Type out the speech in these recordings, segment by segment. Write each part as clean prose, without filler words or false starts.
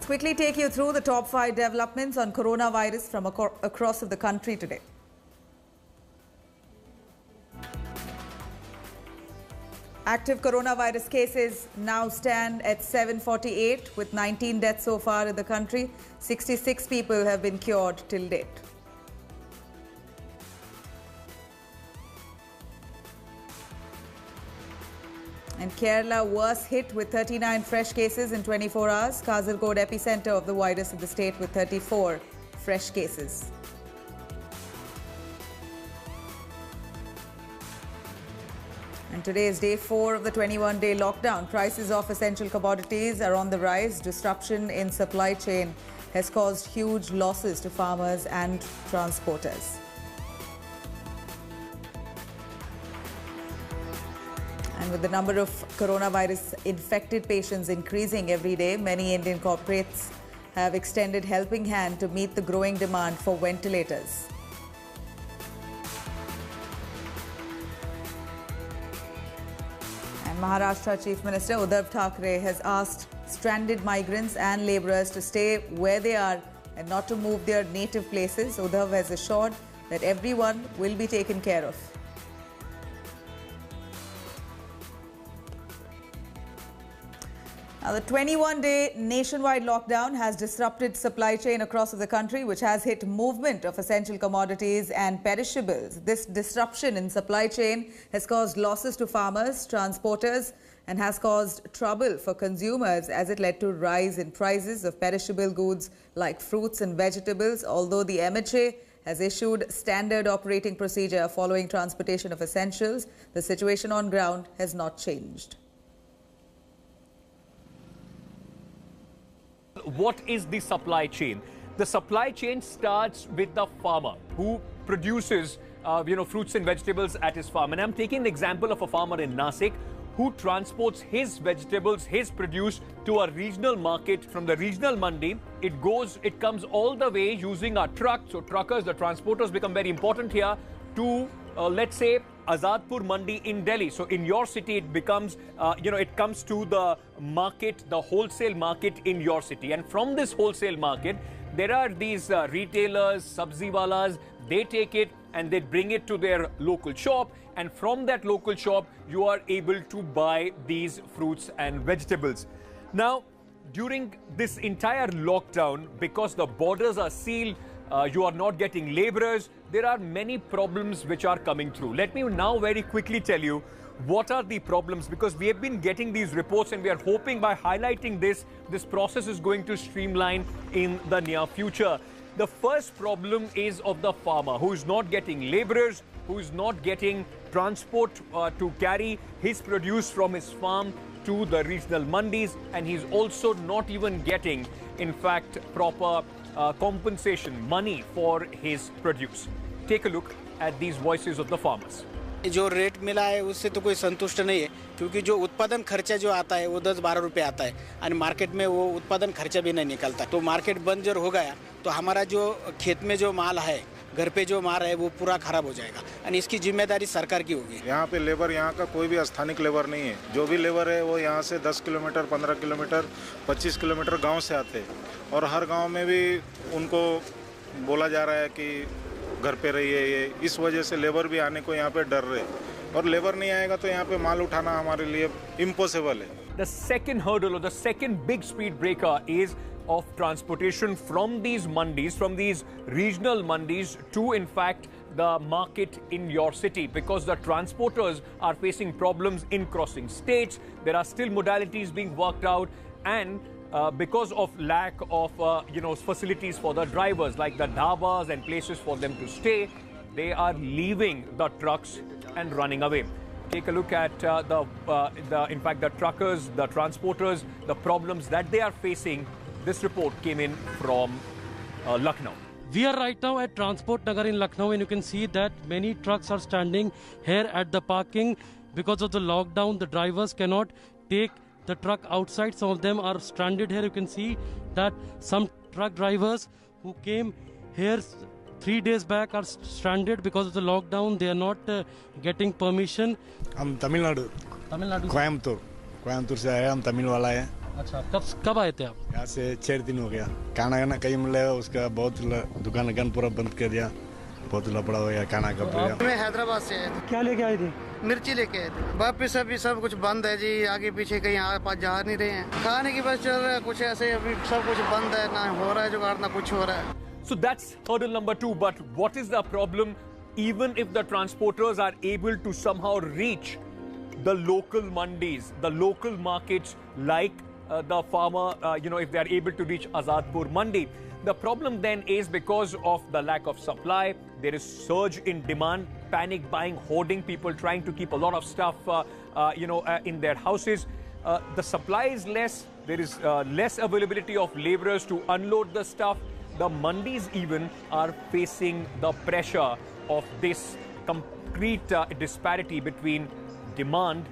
quickly take you through the top 5 developments on coronavirus from across of the country today. Active coronavirus cases now stand at 748 with 19 deaths so far in the country. 66 people have been cured till date. And Kerala was hit with 39 fresh cases in 24 hours. Kasaragod epicenter of the virus in the state with 34 fresh cases. And today is day 4 of the 21-day lockdown. Prices of essential commodities are on the rise. Disruption in supply chain has caused huge losses to farmers and transporters. And with the number of coronavirus infected patients increasing every day, many Indian corporates have extended helping hand to meet the growing demand for ventilators. And Maharashtra Chief Minister Uddhav Thackeray has asked stranded migrants and labourers to stay where they are and not to move their native places. Uddhav has assured that everyone will be taken care of. Now, the 21-day nationwide lockdown has disrupted supply chain across the country, which has hit movement of essential commodities and perishables. This disruption in supply chain has caused losses to farmers, transporters, and has caused trouble for consumers as it led to a rise in prices of perishable goods like fruits and vegetables. Although the MHA has issued standard operating procedure following transportation of essentials, the situation on ground has not changed. What is the supply chain? The supply chain starts with the farmer who produces, fruits and vegetables at his farm. And I'm taking the example of a farmer in Nasik who transports his vegetables, his produce to a regional market. From the regional mandi, it comes all the way using our truck. So truckers, the transporters become very important here to, let's say, Azadpur Mandi in Delhi. So in your city, it becomes, it comes to the market, the wholesale market in your city. And from this wholesale market, there are these retailers, sabziwalas, they take it and they bring it to their local shop. And from that local shop, you are able to buy these fruits and vegetables. Now, during this entire lockdown, because the borders are sealed, you are not getting laborers, there are many problems which are coming through. Let me now very quickly tell you what are the problems, because we have been getting these reports and we are hoping by highlighting this process is going to streamline in the near future. The first problem is of the farmer who is not getting laborers, who is not getting transport to carry his produce from his farm to the regional mandis, and he's also not even getting, in fact, proper compensation money for his produce. Take a look at these voices of the farmers. जो rate मिला है उससे तो कोई संतुष्ट नहीं है, क्योंकि जो उत्पादन खर्चा जो आता है वो 10-12 रुपए आता है और मार्केट में वो उत्पादन खर्चा भी नहीं निकलता। तो मार्केट बंद जब हो गया तो हमारा जो खेत में जो माल है, घर पे जो माल है, वो पूरा खराब हो जाएगा और इसकी जिम्मेदारी सरकार की होगी। यहाँ पे लेबर, यहाँ का कोई भी स्थानिक लेबर नहीं है। जो भी लेबर है वो यहाँ से 10 किलोमीटर, 15 किलोमीटर, 25 किलोमीटर गांव से आते हैं और हर गांव में भी उनको बोला जा रहा है कि घर पे रहिए। ये इस वजह से लेबर भी आने को यहाँ पे डर रहे, और लेबर नहीं आएगा तो यहाँ पे माल उठाना हमारे लिए इम्पॉसिबल है। The second hurdle or the second big speed breaker is of transportation from these mandis, from these regional mandis to, in fact, the market in your city, because the transporters are facing problems in crossing states. There are still modalities being worked out, and because of lack of facilities for the drivers like the dhabas and places for them to stay, they are leaving the trucks and running away. Take a look at in fact, the truckers, the transporters, the problems that they are facing. This report came in from Lucknow. We are right now at Transport Nagar in Lucknow, and you can see that many trucks are standing here at the parking. Because of the lockdown, the drivers cannot take the truck outside. Some of them are stranded here. You can see that some truck drivers who came here 3 days back are stranded because of the lockdown. They are not getting permission. हम तमिलनाडु कोयम्बतूर से आए, हम तमिल वाला है। अच्छा, कब आए थे आप? यहाँ से 6 दिन हो गया। खाना कहीं मिले, उसका बहुत दुकान पूरा बंद कर दिया, बहुत लपड़ा हो गया खाना का। मैं हैदराबाद से आया था। क्या लेके आए थे? मिर्ची लेके आए थे। वापिस अभी सब कुछ बंद है जी, आगे पीछे कहीं पास जा नहीं रहे हैं। खाने की बस चल रहा है, कुछ ऐसे अभी सब कुछ बंद है, ना हो रहा है जुगाड़ ना कुछ हो रहा है। So that's hurdle number 2. But what is the problem? Even if the transporters are able to somehow reach the local mandis, the local markets, like the farmer, if they are able to reach Azadpur Mandi, the problem then is because of the lack of supply. There is surge in demand, panic buying, hoarding, people trying to keep a lot of stuff, in their houses. The supply is less. There is less availability of laborers to unload the stuff. The mandis even are facing the pressure of this complete disparity between demand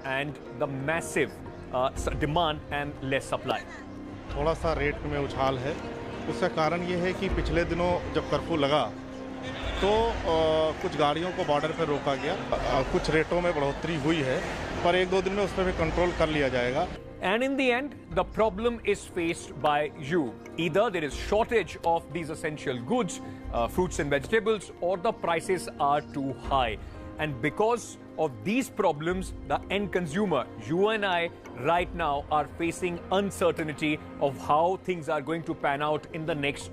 and the massive demand and less supply. थोड़ा सा rate में उछाल है। उसका कारण ये है कि पिछले दिनों जब कर्फ्यू लगा तो कुछ गाड़ियों को बॉर्डर पर रोका गया, कुछ रेटों में बढ़ोतरी हुई है, पर 1-2 दिन में उस पर भी कंट्रोल कर लिया जाएगा। And in the end, the problem is faced by you. Either there is shortage of these essential goods, fruits and vegetables, or the prices are too high. And because of these problems, the end consumer, you and I, right now are facing uncertainty of how things are going to pan out in the next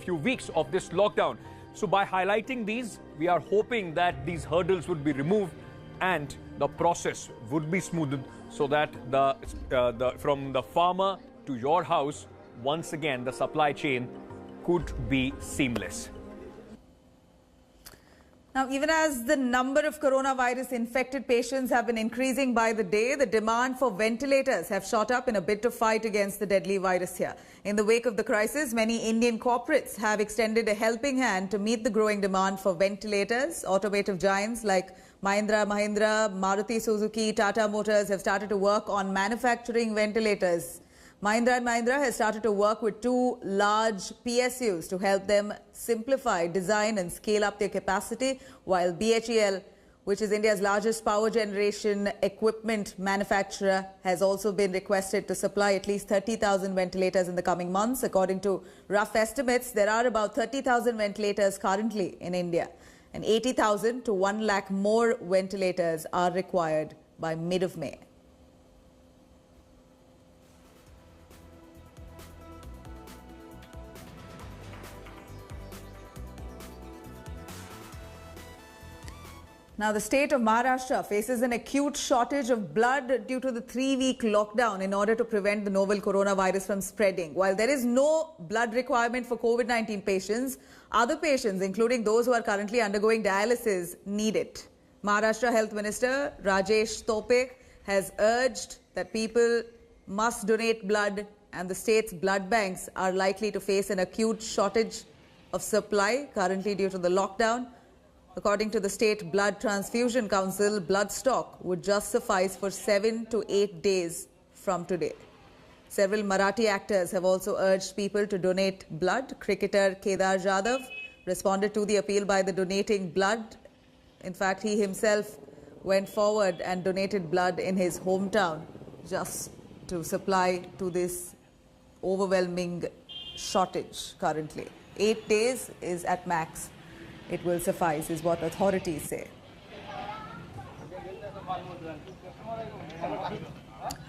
few weeks of this lockdown. So by highlighting these, we are hoping that these hurdles would be removed and the process would be smoothed, so that from the farmer to your house, once again, the supply chain could be seamless. Now, even as the number of coronavirus infected patients have been increasing by the day, the demand for ventilators have shot up in a bid to fight against the deadly virus here. In the wake of the crisis, many Indian corporates have extended a helping hand to meet the growing demand for ventilators. Automotive giants like Mahindra, Maruti Suzuki, Tata Motors have started to work on manufacturing ventilators. Mahindra & Mahindra has started to work with 2 large PSUs to help them simplify, design and scale up their capacity, while BHEL, which is India's largest power generation equipment manufacturer, has also been requested to supply at least 30,000 ventilators in the coming months. According to rough estimates, there are about 30,000 ventilators currently in India, and 80,000 to 1 lakh more ventilators are required by mid of May. Now, the state of Maharashtra faces an acute shortage of blood due to the 3-week lockdown in order to prevent the novel coronavirus from spreading. While there is no blood requirement for Covid-19 patients, other patients, including those who are currently undergoing dialysis, need it. Maharashtra Health Minister Rajesh Tope has urged that people must donate blood, and the state's blood banks are likely to face an acute shortage of supply currently due to the lockdown. According to the State Blood Transfusion Council, blood stock would just suffice for 7 to 8 days from today. Several Marathi actors have also urged people to donate blood. Cricketer Kedar Jadhav responded to the appeal by the donating blood. In fact, he himself went forward and donated blood in his hometown just to supply to this overwhelming shortage currently. 8 days is at max. It will suffice, is what authorities say.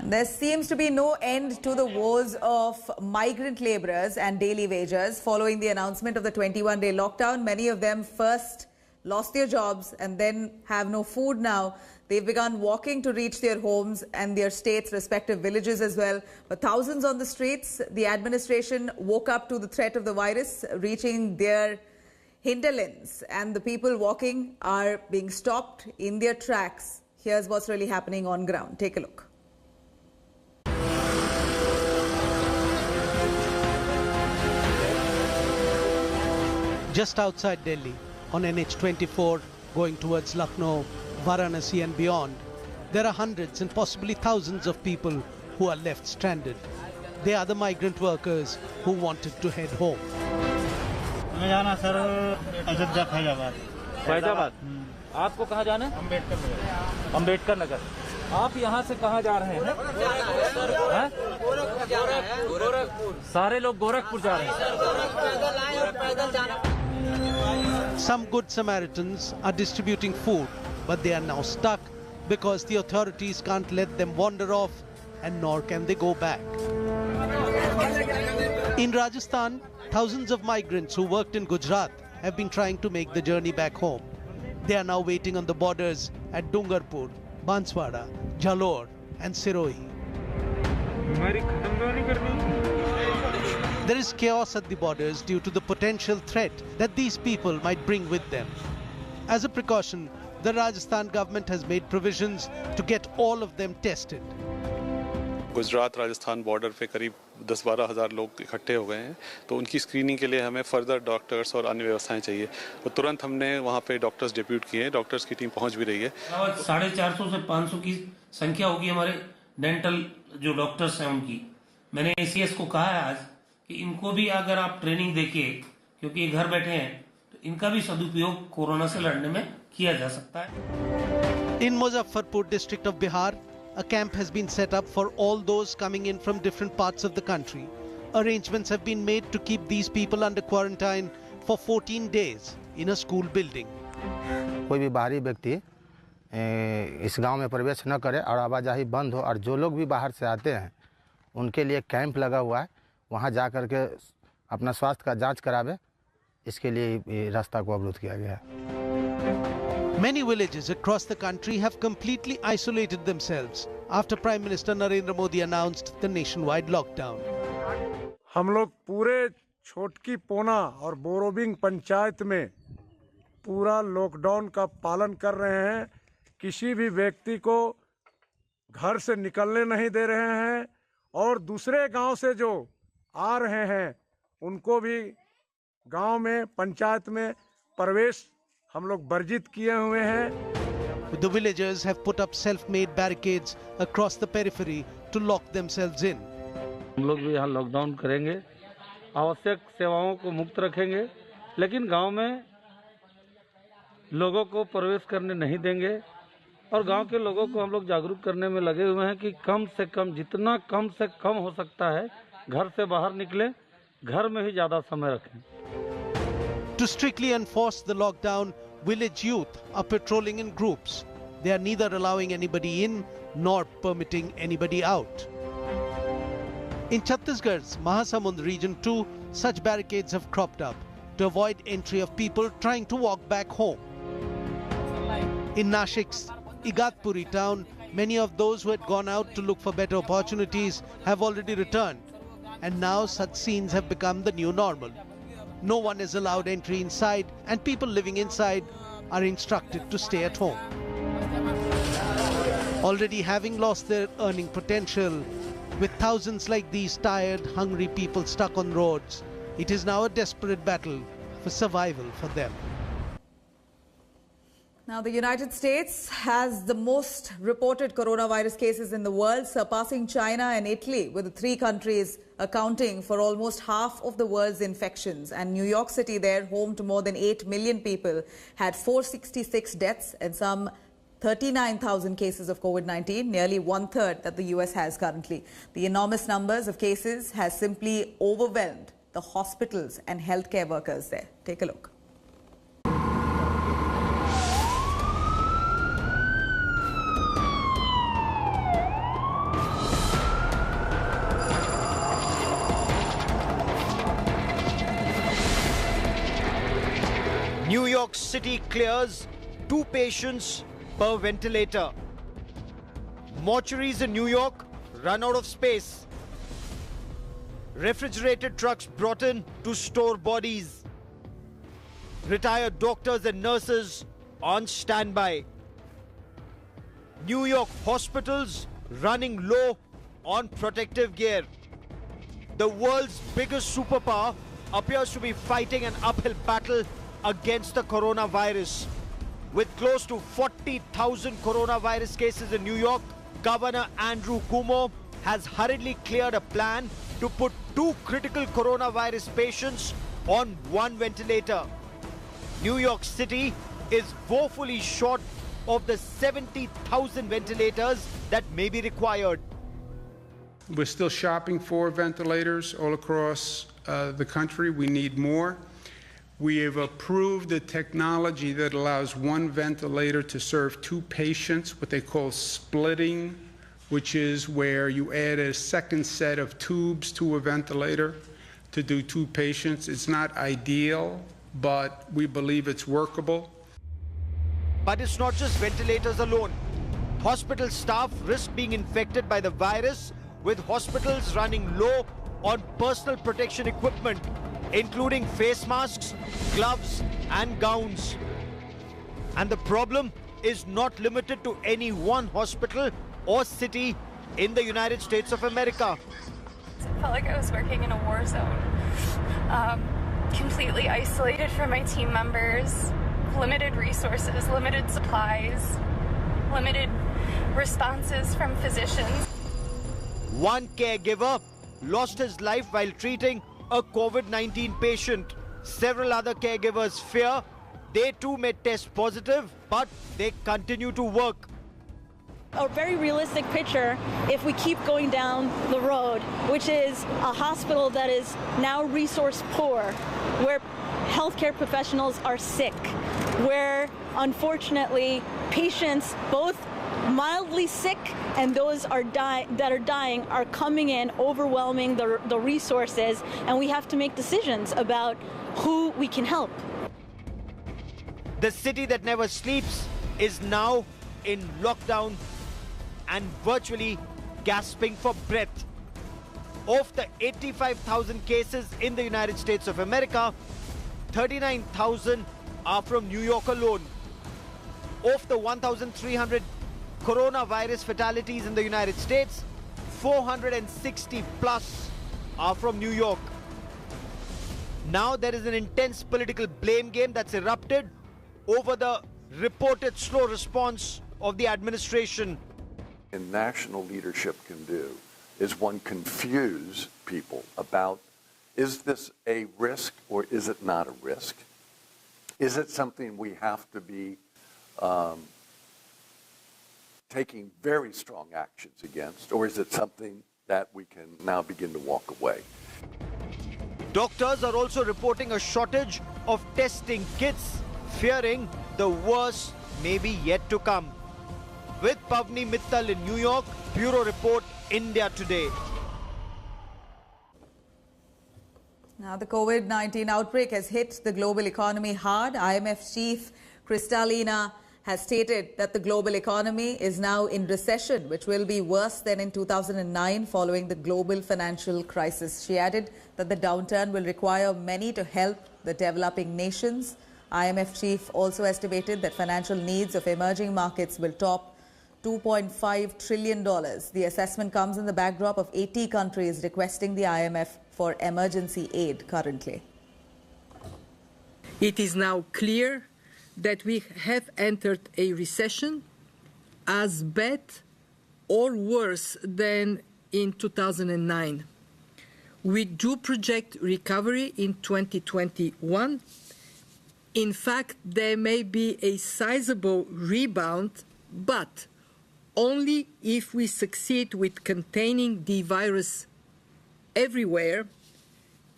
And there seems to be no end to the woes of migrant labourers and daily wagers following the announcement of the 21-day lockdown. Many of them first lost their jobs and then have no food now. They've begun walking to reach their homes and their states' respective villages as well. But thousands on the streets, the administration woke up to the threat of the virus reaching their hinterlands, and the people walking are being stopped in their tracks. Here's what's really happening on ground. Take a look. Just outside Delhi, on NH24, going towards Lucknow, Varanasi and beyond, there are hundreds and possibly thousands of people who are left stranded. They are the migrant workers who wanted to head home. जाना sir Ayodhya Faizabad. Faizabad आपको कहाँ जाना है? अम्बेडकर नगर। आप यहाँ से कहाँ जा रहे हैं? सारे लोग गोरखपुर जा रहे हैं। Some good Samaritans are distributing food, but they are now stuck because the authorities can't let them wander off, and nor can they go back. In Rajasthan, thousands of migrants who worked in Gujarat have been trying to make the journey back home. They are now waiting on the borders at Dungarpur, Banswara, Jalore and Siroi. There is chaos at the borders due to the potential threat that these people might bring with them. As a precaution, the Rajasthan government has made provisions to get all of them tested. Gujarat Rajasthan border पे करीब 10-12 हज़ार लोग इकट्ठे हो गए हैं, तो उनकी स्क्रीनिंग के लिए हमें फर्दर डॉक्टर्स और अन्य व्यवस्थाएं चाहिए। तो तुरंत हमने वहाँ पे डॉक्टर्स डिप्यूट किए हैं, डॉक्टर्स की टीम पहुँच भी रही है। 450 से 500 की संख्या होगी हमारे डेंटल जो डॉक्टर्स हैं उनकी। मैंने ACS को कहा है आज कि इनको भी अगर आप ट्रेनिंग देके, क्योंकि ये घर बैठे हैं, तो इनका भी सदुपयोग कोरोना से लड़ने में किया जा सकता है। In Muzaffarpur district of Bihar, a camp has been set up for all those coming in from different parts of the country. Arrangements have been made to keep these people under quarantine for 14 days in a school building. कोई भी बाहरी व्यक्ति इस गांव में प्रवेश न करे और आवाजाही बंद हो, और जो लोग भी बाहर से आते हैं उनके लिए कैंप लगा हुआ है, वहां जा कर के अपना स्वास्थ्य का जांच करावे, इसके लिए रास्ता को अवरुद्ध किया गया है। Many villages across the country have completely isolated themselves after Prime Minister Narendra Modi announced the nationwide lockdown. हम लोग पूरे छोटकी पोना और बोरोबिंग पंचायत में पूरा लॉकडाउन का पालन कर रहे हैं। किसी भी व्यक्ति को घर से निकलने नहीं दे रहे हैं, और दूसरे गांव से जो आ रहे हैं उनको भी गांव में पंचायत में प्रवेश हम लोग वर्जित किए हुए हैं। The villagers have put up self-made barricades across the periphery to lock themselves in. हम लोग भी यहाँ लॉकडाउन करेंगे, आवश्यक सेवाओं को मुक्त रखेंगे, लेकिन गांव में लोगों को प्रवेश करने नहीं देंगे, और गांव के लोगों को हम लोग जागरूक करने में लगे हुए हैं कि कम से कम, जितना कम से कम हो सकता है घर से बाहर निकले, घर में ही ज्यादा समय रखें। To strictly enforce the lockdown, village youth are patrolling in groups. They are neither allowing anybody in nor permitting anybody out. In Chhattisgarh's Mahasamund region too, such barricades have cropped up to avoid entry of people trying to walk back home. In Nashik's Igatpuri town, many of those who had gone out to look for better opportunities have already returned, and now such scenes have become the new normal. No one is allowed entry inside, and people living inside are instructed to stay at home. Already having lost their earning potential, with thousands like these tired, hungry people stuck on roads, it is now a desperate battle for survival for them. Now, the United States has the most reported coronavirus cases in the world, surpassing China and Italy, with the three countries accounting for almost half of the world's infections. And New York City, there, home to more than 8 million people, had 466 deaths and some 39,000 cases of COVID-19, nearly one-third that the US has currently. The enormous numbers of cases has simply overwhelmed the hospitals and healthcare workers there. Take a look. New York City clears 2 patients per ventilator. Mortuaries in New York run out of space. Refrigerated trucks brought in to store bodies. Retired doctors and nurses on standby. New York hospitals running low on protective gear. The world's biggest superpower appears to be fighting an uphill battle against the coronavirus. With close to 40,000 coronavirus cases in New York, Governor Andrew Cuomo has hurriedly cleared a plan to put 2 critical coronavirus patients on 1 ventilator. New York City is woefully short of the 70,000 ventilators that may be required. We're still shopping for ventilators all across the country. We need more. We have approved the technology that allows one ventilator to serve two patients, what they call splitting, which is where you add a second set of tubes to a ventilator to do two patients. It's not ideal, but we believe it's workable. But it's not just ventilators alone. Hospital staff risk being infected by the virus, with hospitals running low on personal protection equipment, including face masks, gloves and gowns. And the problem is not limited to any one hospital or city in the United States of America. I felt like I was working in a war zone, completely isolated from my team members, limited resources, limited supplies, limited responses from physicians. One caregiver lost his life while treating a COVID-19 patient. Several other caregivers fear they too may test positive, but they continue to work. A very realistic picture if we keep going down the road, which is a hospital that is now resource poor, where healthcare professionals are sick, where unfortunately patients, both mildly sick and those that are dying, are coming in, overwhelming the resources, and we have to make decisions about who we can help. The city that never sleeps is now in lockdown and virtually gasping for breath. Of the 85,000 cases in the United States of America, 39,000 are from New York alone. Of the 1,300 coronavirus fatalities in the United States, 460 plus are from New York. Now there is an intense political blame game that's erupted over the reported slow response of the administration. And national leadership can do is one confuse people about, is this a risk or is it not a risk? Is it something we have to be taking very strong actions against, or is it something that we can now begin to walk away? Doctors are also reporting a shortage of testing kits, fearing the worst may be yet to come. With Pavni Mittal in New York, Bureau Report, India Today. Now, the COVID-19 outbreak has hit the global economy hard. IMF chief Kristalina has stated that the global economy is now in recession, which will be worse than in 2009 following the global financial crisis. She added that the downturn will require many to help the developing nations. IMF chief also estimated that financial needs of emerging markets will top $2.5 trillion. The assessment comes in the backdrop of 80 countries requesting the IMF for emergency aid currently. It is now clear that we have entered a recession as bad or worse than in 2009. We do project recovery in 2021. In fact, there may be a sizable rebound, but only if we succeed with containing the virus everywhere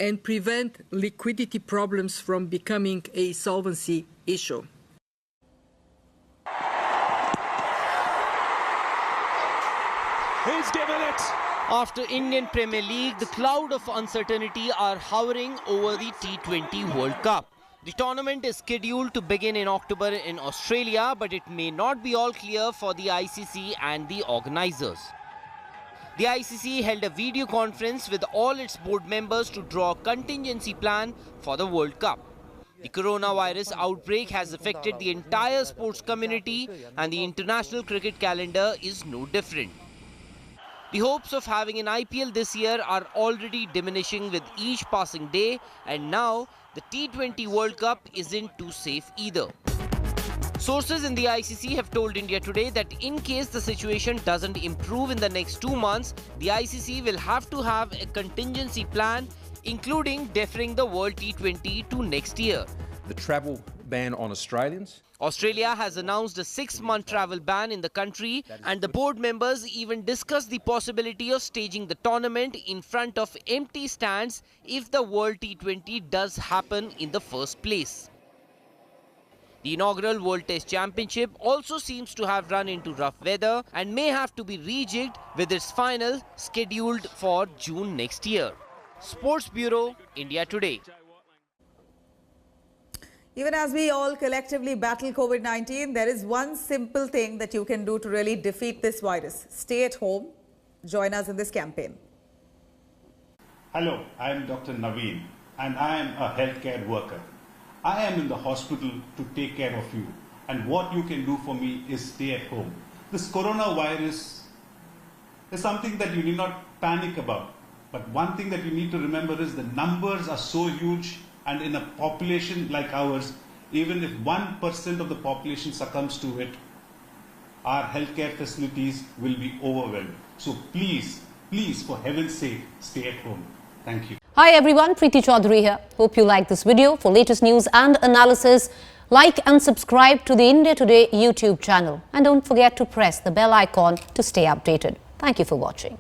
and prevent liquidity problems from becoming a solvency issue. He's given it! After Indian Premier League, the cloud of uncertainty are hovering over the T20 World Cup. The tournament is scheduled to begin in October in Australia, but it may not be all clear for the ICC and the organisers. The ICC held a video conference with all its board members to draw a contingency plan for the World Cup. The coronavirus outbreak has affected the entire sports community, and the international cricket calendar is no different. The hopes of having an IPL this year are already diminishing with each passing day, and now the T20 World Cup isn't too safe either. Sources in the ICC have told India Today that in case the situation doesn't improve in the next 2 months, the ICC will have to have a contingency plan, including deferring the World T20 to next year. The travel ban on Australians. Australia has announced a 6-month travel ban in the country, and the board members even discussed the possibility of staging the tournament in front of empty stands if the World T20 does happen in the first place. The inaugural World Test Championship also seems to have run into rough weather and may have to be rejigged, with its final scheduled for June next year. Sports Bureau, India Today. Even as we all collectively battle COVID-19, there is one simple thing that you can do to really defeat this virus. Stay at home. Join us in this campaign. Hello, I am Dr. Naveen and I am a healthcare worker. I am in the hospital to take care of you, and what you can do for me is stay at home. This coronavirus is something that you need not panic about. But one thing that you need to remember is the numbers are so huge, and in a population like ours, even if 1% of the population succumbs to it, our healthcare facilities will be overwhelmed. So please, please, for heaven's sake, stay at home. Thank you. Hi everyone, Preeti Chaudhary here. Hope you like this video. For latest news and analysis, like and subscribe to the India Today YouTube channel. And don't forget to press the bell icon to stay updated. Thank you for watching.